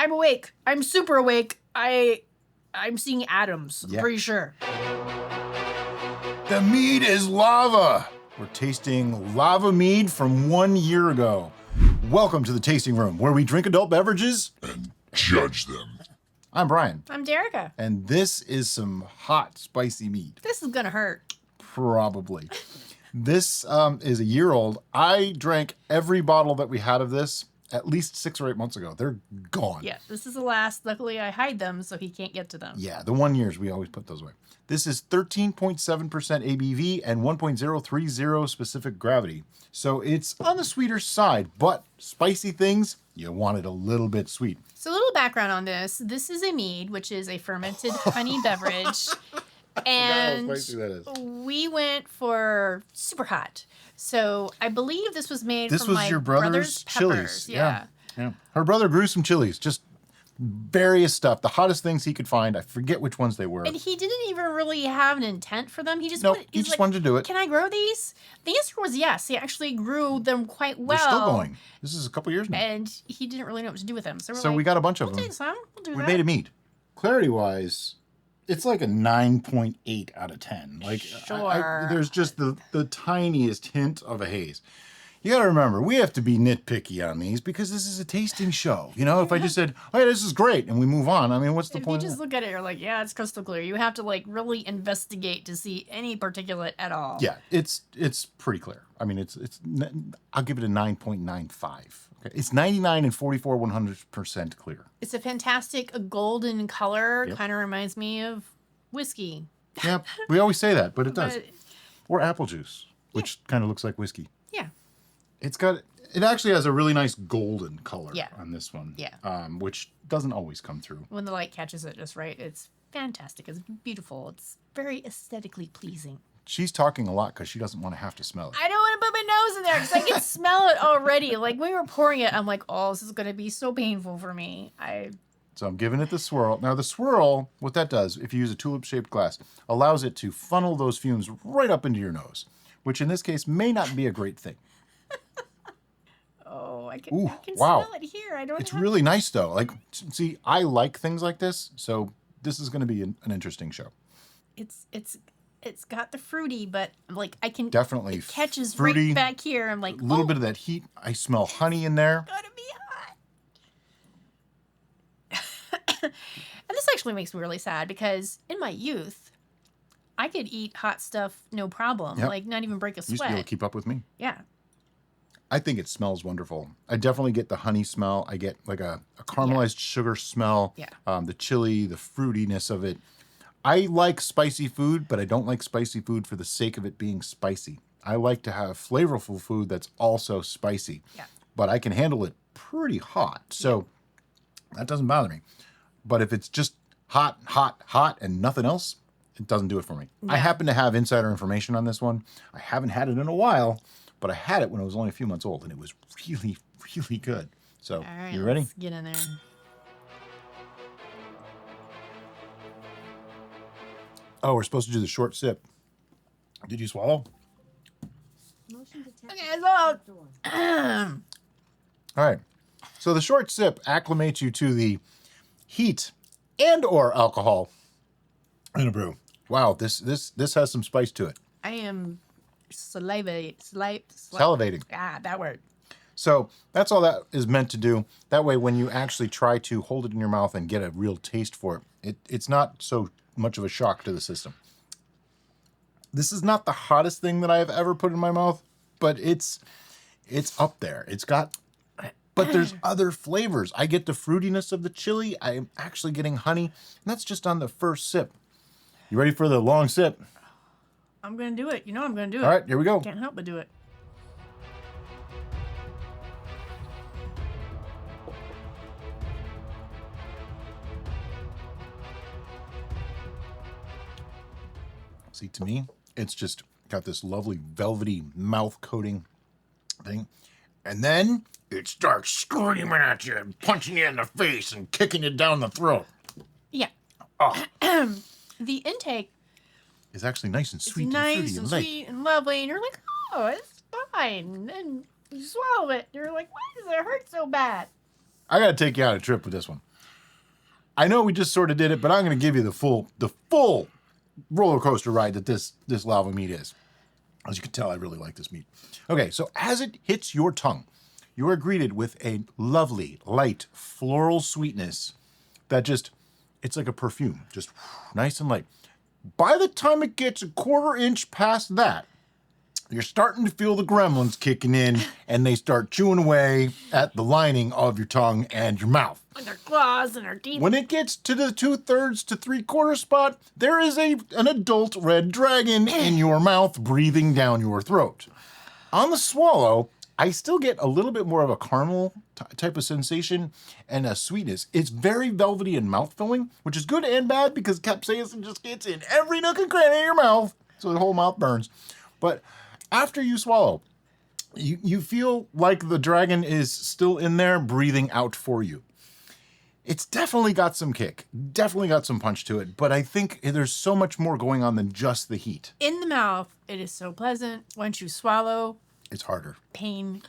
I'm awake. I'm super awake. I'm seeing atoms. Yeah. Pretty sure. The mead is lava. We're tasting Lava Mead from 1 year ago. Welcome to the tasting room, where we drink adult beverages and judge them. I'm Brian. I'm Derica. And this is some hot, spicy mead. This is gonna hurt. Probably. This is a year old. I drank every bottle that we had of this at least 6 or 8 months ago. They're gone. Yeah, this is the last. Luckily, I hide them so he can't get to them. Yeah, the 1 years, we always put those away. This is 13.7% ABV and 1.030 specific gravity. So it's on the sweeter side, but spicy things, you want it a little bit sweet. So a little background on this. This is a mead, which is a fermented honey beverage. And how spicy that is. We went for super hot. So I believe this was made This from was my your brother's peppers. chilies. Yeah. Her brother grew some chilies, just various stuff, the hottest things he could find. I forget which ones they were. And he didn't even really have an intent for them. He just he just wanted to do it. Can I grow these? The answer was yes. He actually grew them quite well. They're still going. This is a couple years now. And he didn't really know what to do with them. So we got a bunch of we'll them. Take some. We'll do We that. made a mead. Clarity-wise, it's like a 9.8 out of 10. Like, Sure. There's just the tiniest hint of a haze. You got to remember, we have to be nitpicky on these because this is a tasting show. You know, if I just said, "Hey, this is great," and we move on, I mean, what's the If point? you just look at it, you're like, yeah, it's crystal clear. You have to like really investigate to see any particulate at all. Yeah, it's pretty clear. I mean, I'll give it a 9.95. Okay, it's 99 and 44 100% clear. It's a fantastic golden color. Yep. Kind of reminds me of whiskey. Yeah, we always say that, but it does. But- Or apple juice, which kind of looks like whiskey. Yeah. It actually has a really nice golden color Yeah. on this one. Yeah. Which doesn't always come through. When the light catches it just right, it's fantastic. It's beautiful. It's very aesthetically pleasing. She's talking a lot because she doesn't want to have to smell it. I don't want to put my nose in there because I can smell it already. Like when we were pouring it, I'm like, oh, this is going to be so painful for me. So I'm giving it the swirl. Now the swirl, what that does, if you use a tulip-shaped glass, allows it to funnel those fumes right up into your nose, which in this case may not be a great thing. Oh, I can wow. smell it here. I don't It's have really nice though. Like, see, I like things like this, so this is going to be an interesting show. It's got the fruity, but like I can Definitely it catches fruity, right back here. I'm like a little bit of that heat. I smell honey in there. Gonna be hot. And this actually makes me really sad because in my youth, I could eat hot stuff no problem. Yep. Like not even break a You used to be able sweat. to keep up with me. Yeah. I think it smells wonderful. I definitely get the honey smell. I get like a caramelized sugar smell. Yeah. The chili, the fruitiness of it. I like spicy food, but I don't like spicy food for the sake of it being spicy. I like to have flavorful food that's also spicy. Yeah. But I can handle it pretty hot. So that doesn't bother me. But if it's just hot, hot, hot and nothing else, it doesn't do it for me. I happen to have insider information on this one. I haven't had it in a while, but I had it when I was only a few months old, and it was really, really good. So, All right, you ready? let's get in there. Oh, we're supposed to do the short sip. Did you swallow? Okay, so All right. So the short sip acclimates you to the heat and or alcohol in a brew. Wow, this has some spice to it. I am salivating. Salivating. Ah, that word. So that's all that is meant to do. That way, when you actually try to hold it in your mouth and get a real taste for it, it's not so much of a shock to the system. This is not the hottest thing that I have ever put in my mouth, but it's up there. But there's other flavors. I get the fruitiness of the chili. I am actually getting honey, and that's just on the first sip. You ready for the long sip? I'm gonna do it. You know I'm gonna do it. All right, here we go. Can't help but do it. See, to me, it's just got this lovely velvety mouth coating thing. And then it starts screaming at you and punching you in the face and kicking you down the throat. Yeah. Oh, The intake it's actually nice and is sweet nice and fruity and and light. sweet and lovely, and you're like, oh, it's fine. And you swallow it, and you're like, why does it hurt so bad? I got to take you on a trip with this one. I know we just sort of did it, but I'm going to give you the full roller coaster ride that this lava mead is. As you can tell, I really like this mead. Okay, so as it hits your tongue, you are greeted with a lovely, light, floral sweetness that just, it's like a perfume, just nice and light. By the time it gets a quarter inch past that, you're starting to feel the gremlins kicking in, and they start chewing away at the lining of your tongue and your mouth. And their claws and their teeth. When it gets to the 2/3 to 3/4 spot, there is an adult red dragon in your mouth breathing down your throat. On the swallow, I still get a little bit more of a caramel type of sensation and a sweetness. It's very velvety and mouth-filling, which is good and bad because capsaicin just gets in every nook and cranny of your mouth, so the whole mouth burns. But after you swallow, you feel like the dragon is still in there breathing out for you. It's definitely got some kick, definitely got some punch to it, but I think there's so much more going on than just the heat. In the mouth, it is so pleasant. Once you swallow, It's harder. pain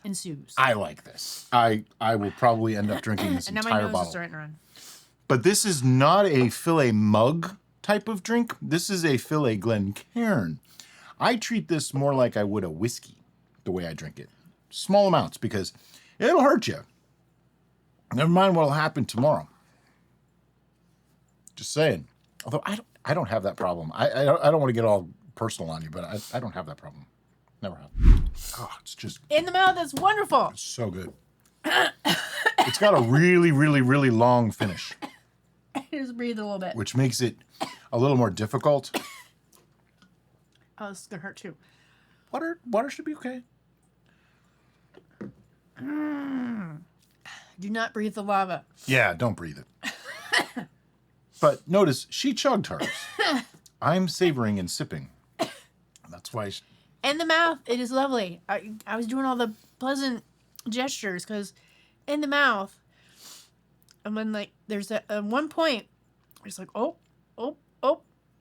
ensues. I like this. I will probably end up drinking this And now my entire nose is bottle. starting to run. But this is not a fill a mug type of drink. This is a fill a Glencairn. I treat this more like I would a whiskey, the way I drink it. Small amounts, because it'll hurt you. Never mind what'll happen tomorrow. Just saying. Although I don't have that problem. I don't want to get all personal on you, but I don't have that problem. Never have. Oh, it's just In the mouth, it's wonderful. so good. It's got a really, really, really long finish, Just breathe a little bit. which makes it a little more difficult. Oh, this is going to hurt too. Water should be okay. Do not breathe the lava. Yeah, don't breathe it. But notice, she chugged hers. I'm savoring and sipping. That's why In the mouth, it is lovely. I was doing all the pleasant gestures because in the mouth, and when like there's at one point, it's like oh,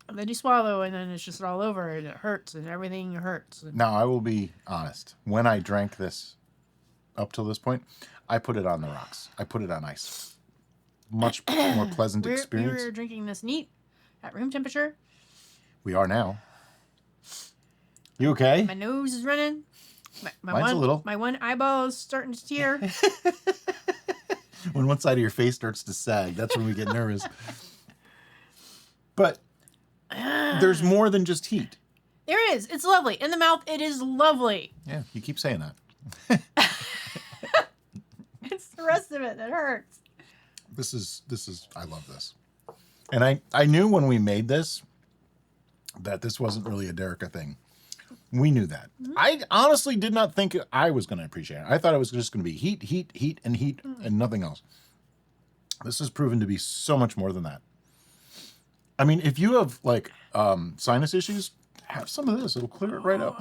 and then you swallow, and then it's just all over, and it hurts, and everything hurts. And Now, I will be honest. When I drank this up till this point, I put it on the rocks. I put it on ice. Much more pleasant we experience. were drinking this neat at room temperature. We are now. You okay? My nose is running. Mine's a little. My one eyeball is starting to tear. When one side of your face starts to sag, that's when we get nervous. But there's more than just heat. There is. It's lovely. In the mouth, it is lovely. Yeah, you keep saying that. It's the rest of it that hurts. This is I love this. And I knew when we made this that this wasn't really a Derica thing. We knew that. I honestly did not think I was going to appreciate it. I thought it was just going to be heat, and nothing else. This has proven to be so much more than that. I mean, if you have like sinus issues, have some of this. It'll clear it right up.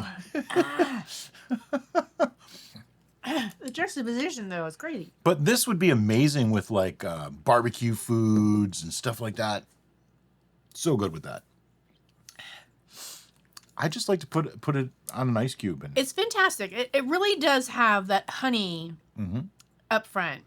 The juxtaposition, though, is crazy. But this would be amazing with like barbecue foods and stuff like that. So good with that. I just like to put it on an ice cube. And It's fantastic. It really does have that honey up front.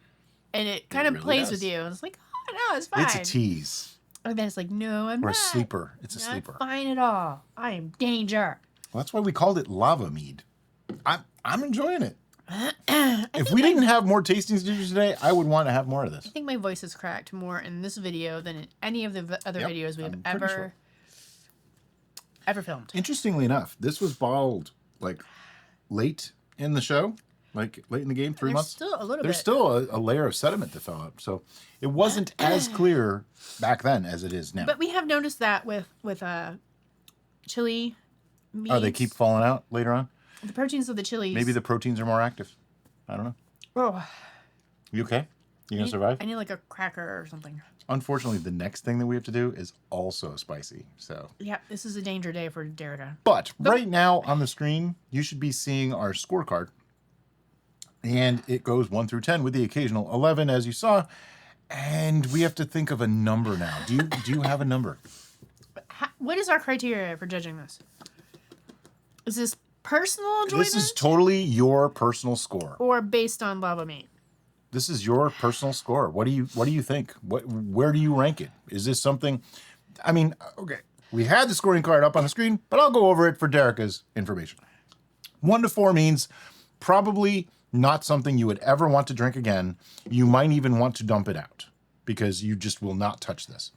And it kind of really plays does. with you. It's like, oh, no, it's fine. It's a tease. And then it's like, no, I'm Or not. a sleeper. It's a Not sleeper. fine at all. I am danger. Well, that's why we called it Lava Mead. I'm enjoying it. If we didn't have more tastings to do today, I would want to have more of this. I think my voice is cracked more in this video than in any of the other Yep, videos we've I'm pretty sure. ever filmed. Interestingly enough, this was bottled like late in the show, like late in the game, 3 There's months. still a little There's bit. still a layer of sediment to fill up. So it wasn't as clear back then as it is now. But we have noticed that with chili meats. Oh, they keep falling out later on? The proteins of the chilies. Maybe the proteins are more active. I don't know. Oh, You okay? You gonna survive? I need like a cracker or something. Unfortunately, the next thing that we have to do is also spicy. So, Yeah, this is a danger day for Derica. but right now on the screen, you should be seeing our scorecard. And it goes 1 through 10 with the occasional 11, as you saw. And we have to think of a number now. Do you have a number? What is our criteria for judging this? Is this personal enjoyment This is totally your personal score. or based on Lava Mead? This is your personal score. What do you think? Where do you rank it? Is this something? I mean, okay, we had the scoring card up on the screen, but I'll go over it for Derica's information. 1 to 4 means probably not something you would ever want to drink again. You might even want to dump it out because you just will not touch this.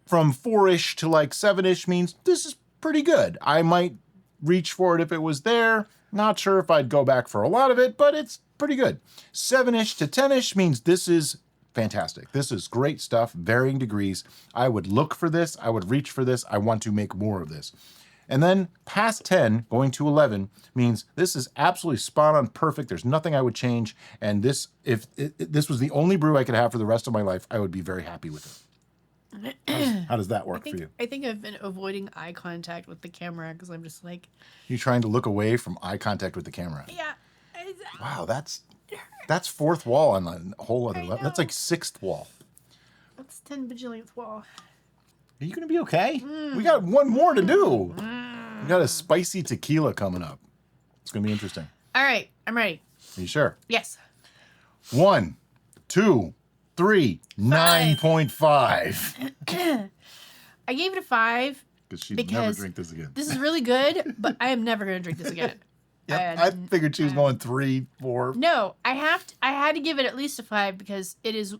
From 4-ish to like 7-ish means this is pretty good. I might reach for it if it was there. Not sure if I'd go back for a lot of it, but it's pretty good. 7-ish to 10-ish means this is fantastic. This is great stuff, varying degrees. I would look for this. I would reach for this. I want to make more of this. And then past 10, going to 11, means this is absolutely spot on, perfect. There's nothing I would change. And this, if this was the only brew I could have for the rest of my life, I would be very happy with it. How does that work for you? I think I've been avoiding eye contact with the camera because I'm just like... You trying to look away from eye contact with the camera? Yeah. Wow, that's 4th wall on the whole other level. That's like 6th wall. That's 10 bajillionth wall. Are you going to be okay? We got one more to do. We got a spicy tequila coming up. It's going to be interesting. All right, I'm ready. Are you sure? Yes. 1, 2, 3, 9.5. I gave it a 5 Because she'd never drink this again. this is really good, but I am never going to drink this again. Yep, I figured she was going 3, 4. No, I had to give it at least a 5 because it is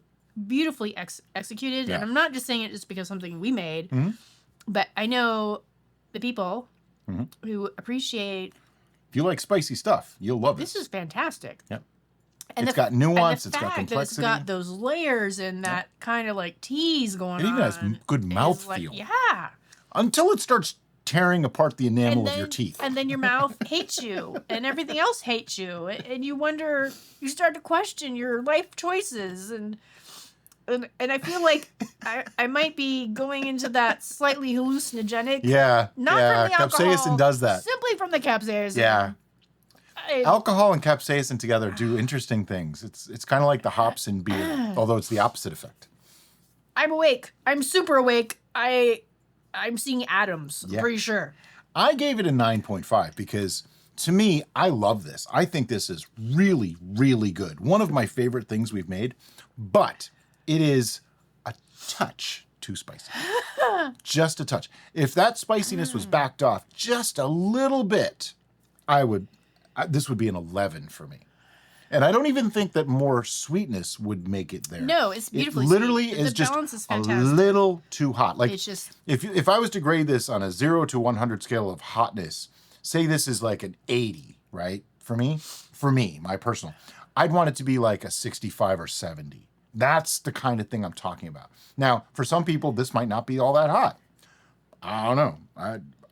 beautifully executed, and I'm not just saying it just because something we made, but I know the people who appreciate. If you like spicy stuff, you'll love This it. is fantastic. Yep. And It's got nuance. And It's got that complexity. it's got those layers and that kind of like tease going It on. even has good mouth It's like, feel. yeah. Until it starts tearing apart the enamel of your teeth. And then your mouth hates you, and everything else hates you, and you wonder, you start to question your life choices, and I feel like I might be going into that slightly hallucinogenic. Yeah, Not from the alcohol. capsaicin does that. Simply from the capsaicin. Yeah. Alcohol and capsaicin together do interesting things. It's kind of like the hops in beer, although it's the opposite effect. I'm awake. I'm super awake. I'm seeing atoms. Yeah. Pretty sure. I gave it a 9.5 because to me, I love this. I think this is really, really good. One of my favorite things we've made, but it is a touch too spicy. Just a touch. If that spiciness was backed off just a little bit, this would be an 11 for me. And I don't even think that more sweetness would make it there. No, it's beautifully It literally sweet. is The just balance is a fantastic. little too hot. Like It's just... if I was to grade this on a 0 to 100 scale of hotness, say this is like an 80, right? For me, my personal, I'd want it to be like a 65 or 70. That's the kind of thing I'm talking about. Now, for some people, this might not be all that hot. I don't know.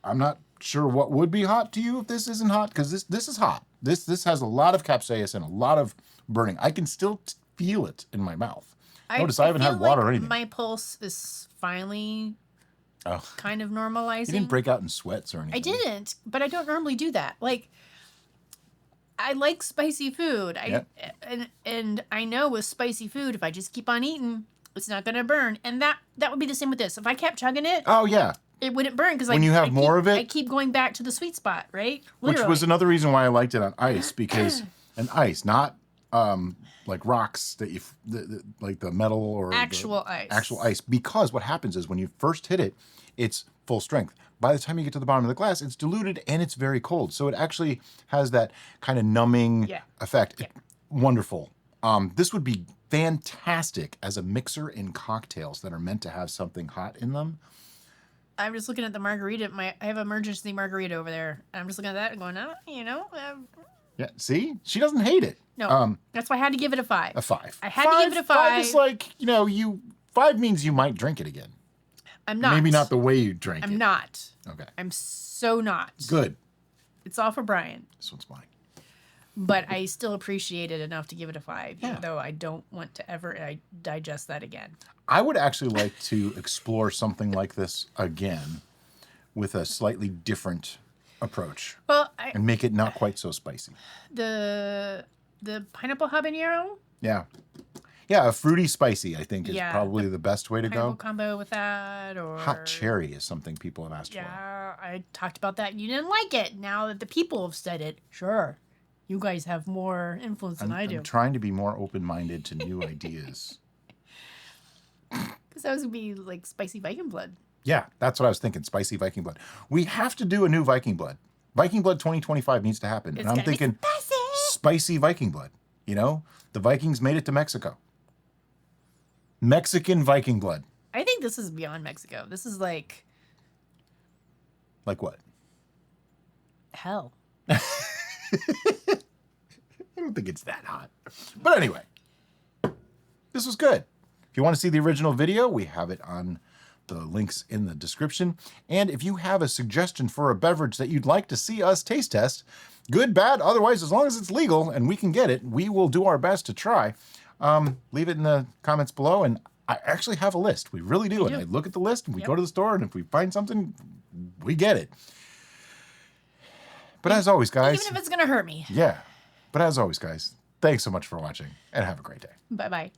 I'm not sure what would be hot to you if this isn't hot, because this is hot. This has a lot of capsaicin, a lot of burning. I can still feel it in my mouth. Notice I haven't had water or anything. My pulse is finally kind of normalizing. You didn't break out in sweats or anything. I didn't, but I don't normally do that. Like, I like spicy food. And I know with spicy food, if I just keep on eating, it's not going to burn. And that would be the same with this. If I kept chugging it, oh yeah, it wouldn't burn because when you have more of it, I keep going back to the sweet spot, right? Literally. Which was another reason why I liked it on ice, because an ice, not like rocks that like the metal or actual ice. Actual ice, because what happens is when you first hit it, it's full strength. By the time you get to the bottom of the glass, it's diluted and it's very cold. So it actually has that kind of numbing effect. Yeah. Wonderful. This would be fantastic as a mixer in cocktails that are meant to have something hot in them. I'm just looking at the margarita. I have emergency margarita over there. I'm just looking at that and going, Yeah, see? She doesn't hate it. No, that's why I had to give it a 5. A 5. I had to give it a 5. 5 is like, 5 means you might drink it again. I'm not. Maybe not the way you drank it. I'm not. Okay. I'm so not. Good. It's all for Brian. This one's mine. But I still appreciate it enough to give it a 5, Yeah. even though I don't want to ever digest that again. I would actually like to explore something like this again with a slightly different approach. Well, and make it not quite so spicy. The pineapple habanero? Yeah. Yeah, a fruity spicy, I think, is probably the best way to pineapple go. combo with that, or Hot cherry is something people have asked for. Yeah, I talked about that and you didn't like it. Now that the people have said it, sure. You guys have more influence than I do. I'm trying to be more open-minded to new ideas. Because that was going to be like spicy Viking blood. Yeah, that's what I was thinking. Spicy Viking blood. We have to do a new Viking blood. Viking blood 2025 needs to happen. It's And I'm gotta be thinking spicy. spicy Viking blood. You know, the Vikings made it to Mexico. Mexican Viking blood. I think this is beyond Mexico. This is like Like what? hell. I don't think it's that hot. But anyway, this was good. If you want to see the original video, we have it on the links in the description. And if you have a suggestion for a beverage that you'd like to see us taste test, good, bad, otherwise, as long as it's legal and we can get it, we will do our best to try. Leave it in the comments below. And I actually have a list. We really do. And I look at the list and we go to the store, and if we find something, we get it. But as always, guys. Even if it's going to hurt me. Yeah. But as always, guys, thanks so much for watching and have a great day. Bye-bye.